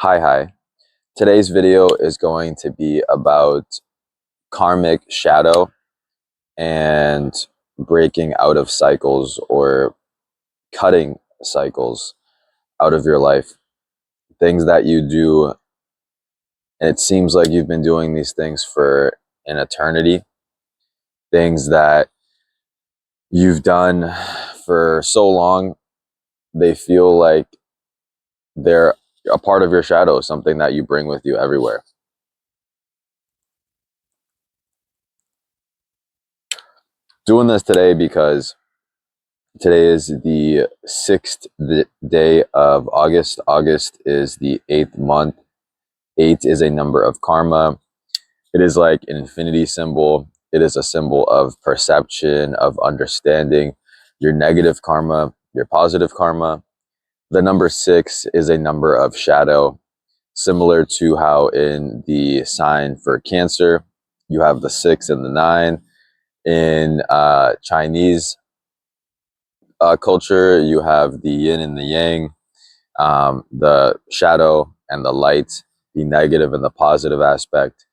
Hi. Today's video is going to be about karmic shadow and breaking out of cycles or cutting cycles out of your life. Things that you do, and it seems like you've been doing these things for an eternity. Things that you've done for so long, they feel like they're a part of your shadow, something that you bring with you everywhere. Doing this today because today is the 6th day of August. August is the 8th month. 8 is a number of karma. It is like an infinity symbol. It is a symbol of perception, of understanding your negative karma, your positive karma. The number 6 is a number of shadow, similar to how in the sign for Cancer, you have the 6 and the 9. In Chinese culture, you have the yin and the yang, the shadow and the light, the negative and the positive aspect.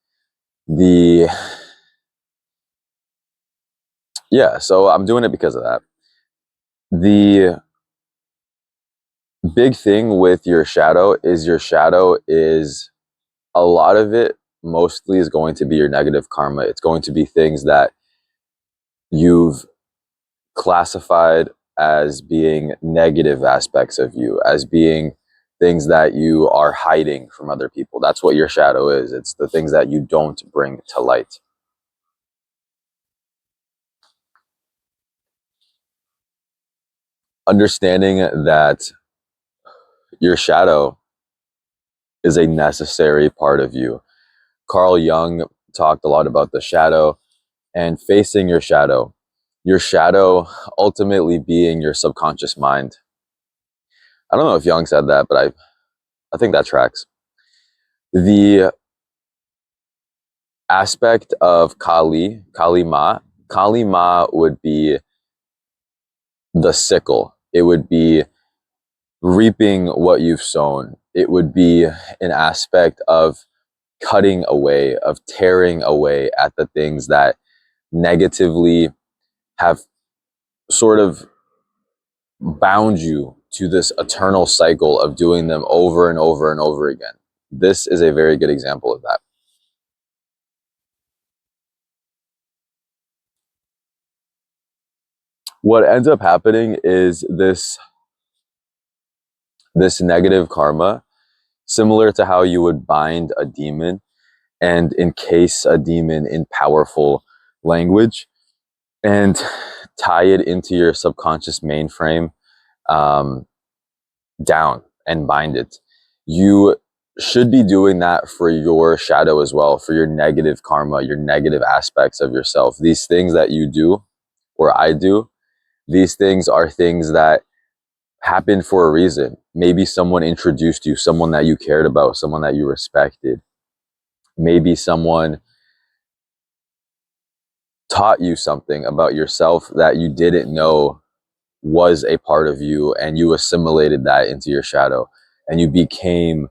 So I'm doing it because of that. The big thing with your shadow is a lot of it mostly is going to be your negative karma. It's going to be things that you've classified as being negative aspects of you, as being things that you are hiding from other people. That's what your shadow is. It's the things that you don't bring to light. Understanding that your shadow is a necessary part of you. Carl Jung talked a lot about the shadow and facing your shadow. Your shadow ultimately being your subconscious mind. I don't know if Jung said that, but I think that tracks. The aspect of Kali Ma would be the sickle. It would be reaping what you've sown. It would be an aspect of cutting away, of tearing away at the things that negatively have sort of bound you to this eternal cycle of doing them over and over and over again. This is a very good example of that. What ends up happening is this negative karma, similar to how you would bind a demon and encase a demon in powerful language and tie it into your subconscious mainframe, down and bind it. You should be doing that for your shadow as well, for your negative karma, your negative aspects of yourself. These things that you do, or I do, these things are things that happen for a reason. Maybe someone introduced you, someone that you cared about, someone that you respected. Maybe someone taught you something about yourself that you didn't know was a part of you, and you assimilated that into your shadow, and you became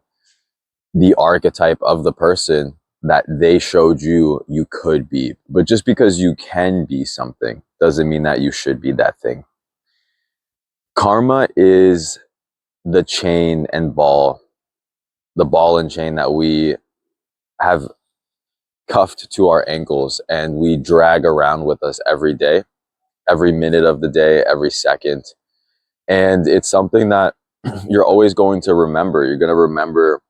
the archetype of the person that they showed you you could be. But just because you can be something doesn't mean that you should be that thing. Karma is the chain and ball, the ball and chain that we have cuffed to our ankles and we drag around with us every day, every minute of the day, every second. And it's something that you're always going to remember. You're going to remember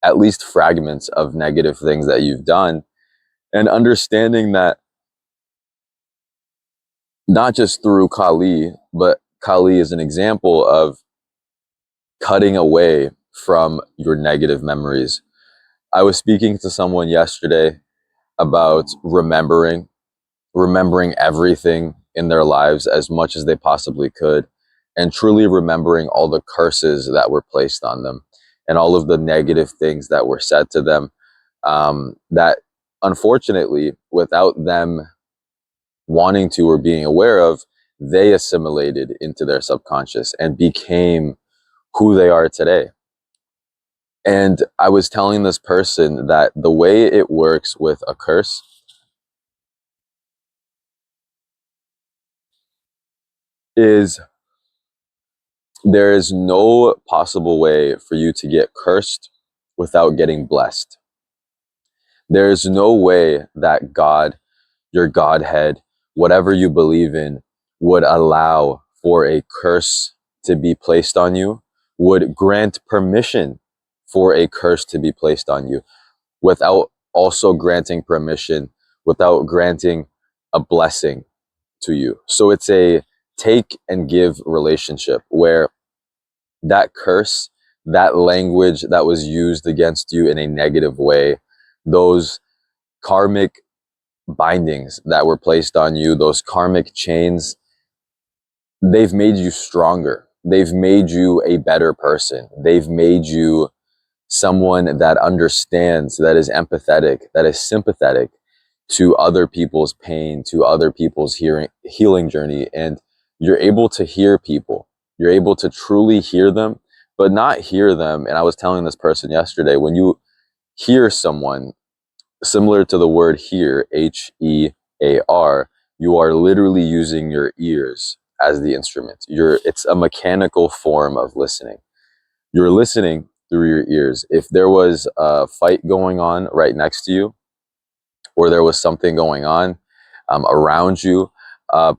at least fragments of negative things that you've done, and understanding that not just through Kali, but Kali is an example of cutting away from your negative memories. I was speaking to someone yesterday about remembering everything in their lives as much as they possibly could, and truly remembering all the curses that were placed on them and all of the negative things that were said to them, that unfortunately, without them wanting to or being aware of, they assimilated into their subconscious and became who they are today. And I was telling this person that the way it works with a curse is there is no possible way for you to get cursed without getting blessed. There is no way that God, your Godhead, whatever you believe in, would allow for a curse to be placed on you, would grant permission for a curse to be placed on you without also granting permission, without granting a blessing to you. So it's a take and give relationship where that curse, that language that was used against you in a negative way, those karmic bindings that were placed on you, those karmic chains, they've made you stronger. They've made you a better person. They've made you someone that understands, that is empathetic, that is sympathetic to other people's pain, to other people's healing journey. And you're able to hear people. You're able to truly hear them, but not hear them. And I was telling this person yesterday, when you hear someone, similar to the word hear, Hear, you are literally using your ears as the instrument. It's a mechanical form of listening. You're listening through your ears. If there was a fight going on right next to you, or there was something going on around you, uh,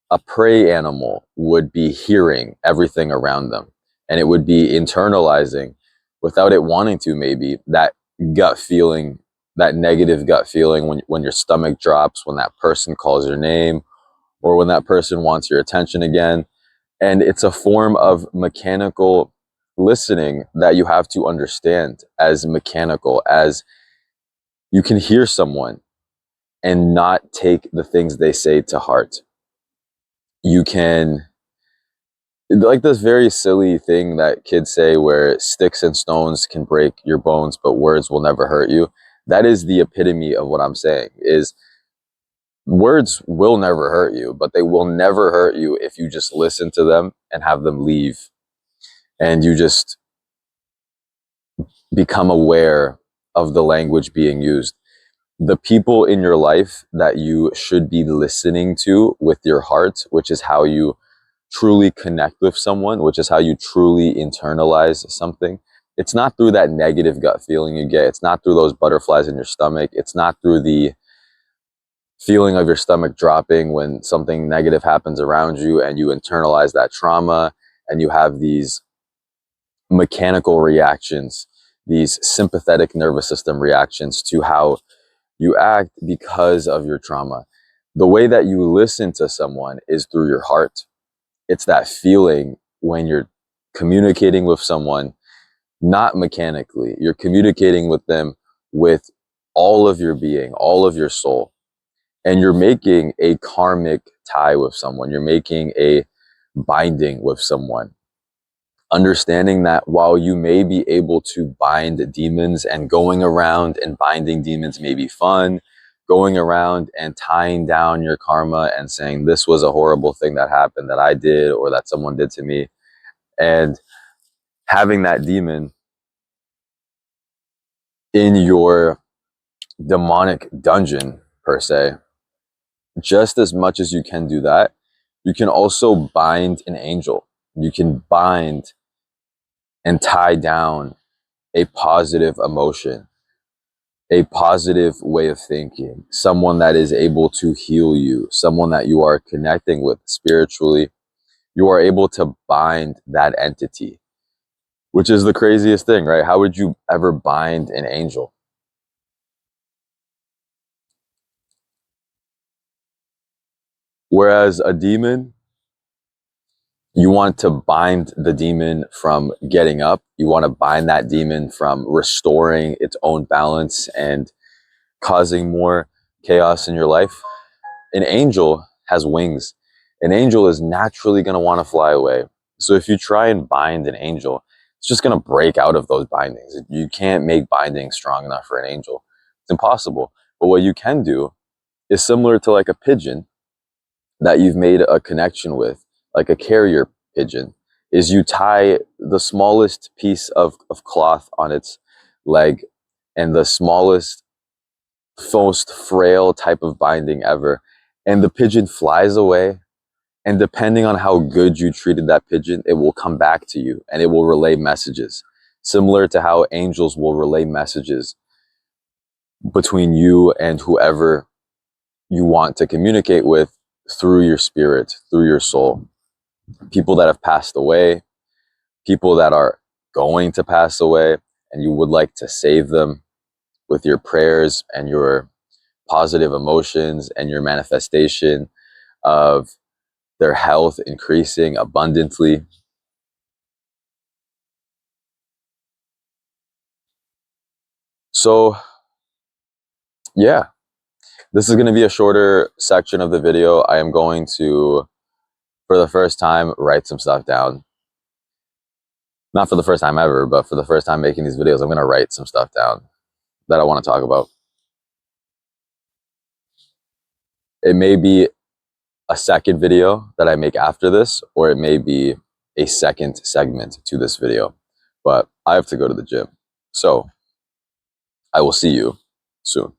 a prey animal would be hearing everything around them, and it would be internalizing, without it wanting to, maybe, that gut feeling, that negative gut feeling when your stomach drops, when that person calls your name, or when that person wants your attention again. And it's a form of mechanical listening that you have to understand as mechanical, as you can hear someone and not take the things they say to heart. You can, like this very silly thing that kids say where sticks and stones can break your bones, but words will never hurt you. That is the epitome of what I'm saying, is words will never hurt you, but they will never hurt you if you just listen to them and have them leave, and you just become aware of the language being used. The people in your life that you should be listening to with your heart, which is how you truly connect with someone, which is how you truly internalize something. It's not through that negative gut feeling you get. It's not through those butterflies in your stomach. It's not through the feeling of your stomach dropping when something negative happens around you and you internalize that trauma and you have these mechanical reactions, these sympathetic nervous system reactions to how you act because of your trauma. The way that you listen to someone is through your heart. It's that feeling when you're communicating with someone, not mechanically. You're communicating with them with all of your being, all of your soul. And you're making a karmic tie with someone. You're making a binding with someone. Understanding that while you may be able to bind demons, and going around and binding demons may be fun, going around and tying down your karma and saying, this was a horrible thing that happened, that I did or that someone did to me, and having that demon in your demonic dungeon, per se, just as much as you can do that, you can also bind an angel. You can bind and tie down a positive emotion, a positive way of thinking, someone that is able to heal you, someone that you are connecting with spiritually. You are able to bind that entity, which is the craziest thing, right? How would you ever bind an angel? Whereas a demon, you want to bind the demon from getting up. You want to bind that demon from restoring its own balance and causing more chaos in your life. An angel has wings. An angel is naturally going to want to fly away. So if you try and bind an angel, it's just going to break out of those bindings. You can't make binding strong enough for an angel. It's impossible. But what you can do is similar to like a pigeon that you've made a connection with, like a carrier pigeon. is you tie the smallest piece of cloth on its leg and the smallest, most frail type of binding ever, and the pigeon flies away. And depending on how good you treated that pigeon, it will come back to you and it will relay messages, similar to how angels will relay messages between you and whoever you want to communicate with through your spirit, through your soul. People that have passed away, people that are going to pass away, and you would like to save them with your prayers and your positive emotions and your manifestation of their health increasing abundantly. So yeah, this is going to be a shorter section of the video. I am going to, for the first time, write some stuff down. Not for the first time ever, but for the first time making these videos, I'm going to write some stuff down that I want to talk about. It may be a second video that I make after this, or it may be a second segment to this video, but I have to go to the gym. So I will see you soon.